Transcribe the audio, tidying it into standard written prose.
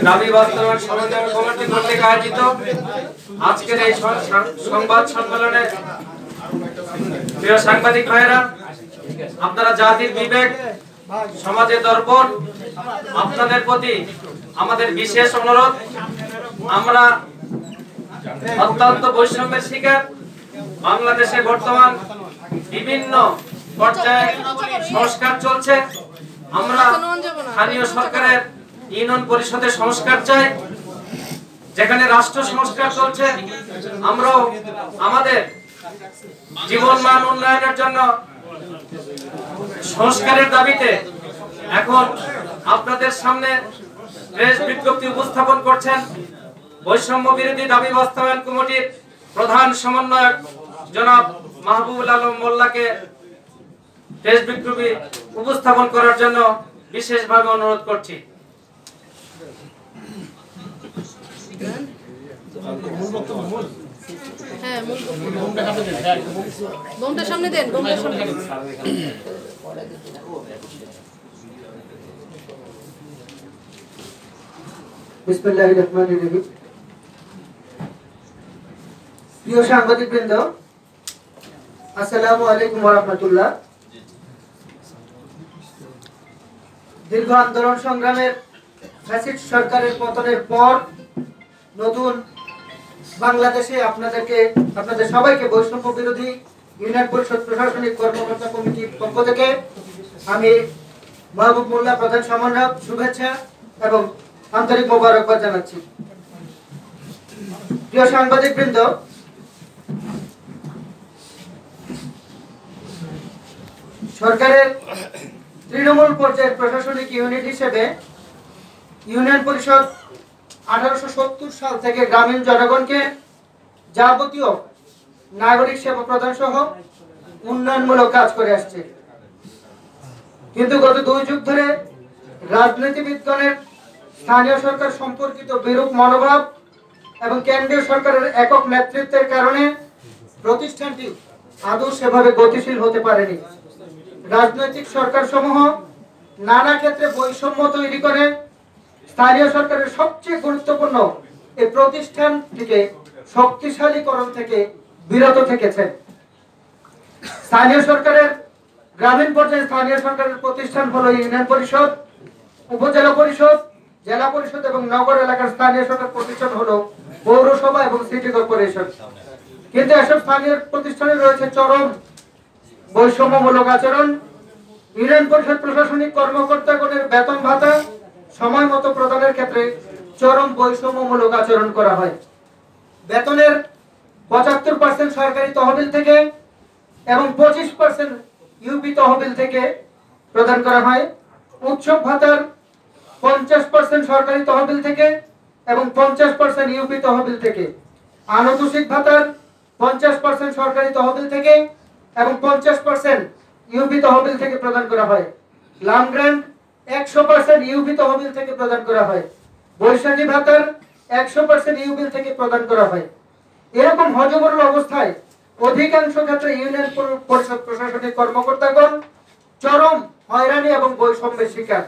দাবি বাস্তবায়ন সমন্বয় কমিটি কর্তৃক আয়োজিত আজকের এই সংবাদ সম্মেলনে প্রিয় সাংবাদিক ভাইরা, আপনারা জাতির বিবেক, সমাজের দর্পণ, আপনাদের প্রতি আমাদের বিশেষ অনুরোধ। আমরা অত্যন্ত বৈষম্যের শিকার। বাংলাদেশে বর্তমান বিভিন্ন পর্যায়ে সংস্কার চলছে। আমরা স্থানীয় সরকারের ইউনিয়ন পরিষদের সংস্কার চাই, যেখানে রাষ্ট্র সংস্কার চলছে। আমরাও আমাদের জীবন মান উন্নয়নের জন্য সংস্কারের দাবিতে এখন আপনাদের সামনে প্রেস বিজ্ঞপ্তি উপস্থাপন করছেন বৈষম্য বিরোধী দাবি বাস্তবায়ন কমিটির প্রধান সমন্বয়ক জনাব মাহবুবুল আলম মোল্লাকে প্রেস বিজ্ঞপ্তি উপস্থাপন করার জন্য বিশেষভাবে অনুরোধ করছি। বিসমিল্লাহির রহমানির রহিম। প্রিয় সাংবাদিকবৃন্দ, আসসালামু আলাইকুম ওয়া রাহমাতুল্লাহ। দীর্ঘ আন্দোলন সংগ্রামের ফ্যাসিস্ট সরকারের পতনের পর নতুন বাংলাদেশে আপনাদের সবাইকে বৈষম্য বিরোধী ইউনিয়ন পরিষদ প্রশাসনিক কর্মকর্তা কমিটির পক্ষ থেকে আমি মাহবুব মোল্লা প্রধান সমন্বয়ক শুভেচ্ছা এবং আন্তরিক মোবারকবাদ জানাচ্ছি। প্রিয় সাংবাদিকবৃন্দ, সরকারের তৃণমূল পর্যায়ের প্রশাসনিক ইউনিট হিসেবে ইউনিয়ন পরিষদ 1870 সাল থেকে গ্রামীণ জনগণকে যাবতীয় নাগরিক সেবা প্রদান সহ উন্নয়নমূলক কাজ করে আসছে। কিন্তু গত 2 যুগ ধরে রাজনীতিবিদগণের স্থানীয় সরকার সম্পর্কিত বিরূপ মনোভাব এবং কেন্দ্রীয় সরকারের একক নেতৃত্বের কারণে প্রতিষ্ঠানটি আদৌ সেভাবে গতিশীল হতে পারেনি। রাজনৈতিক সরকার সমূহ নানা ক্ষেত্রে বৈষম্য তৈরি করে স্থানীয় সরকারের সবচেয়ে গুরুত্বপূর্ণ এই প্রতিষ্ঠানটিকে শক্তিশালীকরণ থেকে বিরত থেকেছেন। স্থানীয় সরকারের গ্রামীণ পর্যায়ে স্থানীয় সরকারের প্রতিষ্ঠান হলো ইউনিয়ন পরিষদ, উপজেলা পরিষদ, জেলা পরিষদ এবং নগর এলাকার স্থানীয় সরকার প্রতিষ্ঠান হলো পৌরসভা এবং সিটি কর্পোরেশন। কিন্তু এসব স্থানীয় প্রতিষ্ঠানে রয়েছে চরম বৈষম্যমূলক আচরণ। ইউনিয়ন পরিষদ প্রশাসনিক কর্মকর্তাগণের বেতন ভাতা সময় মতো প্রদানের ক্ষেত্রে চরম বৈষম্যমূলক আচরণ করা হয়। বেতনের 75% সরকারি তহবিল থেকে এবং 25% ইউপি তহবিল থেকে প্রদান করা হয়। উৎসব ভাতার 50% সরকারি তহবিল থেকে এবং 50% ইউপি তহবিল থেকে। আনুতোষিক ভাতার 50% সরকারি তহবিল থেকে এবং 50% ইউপি তহবিল থেকে প্রদান করা হয়। লাম গ্র্যান্ট 100% ইউপি তহবিল থেকে প্রদান করা হয়। বৈশাখী ভাতার 100% ইউপি থেকে প্রদান করা হয়। এরকম হযবরল অবস্থায় অধিকাংশ ক্ষেত্রে ইউনিয়ন পরিষদ প্রশাসনিক কর্মকর্তাগণ চরম হয়রানি এবং বৈষম্যের শিকার।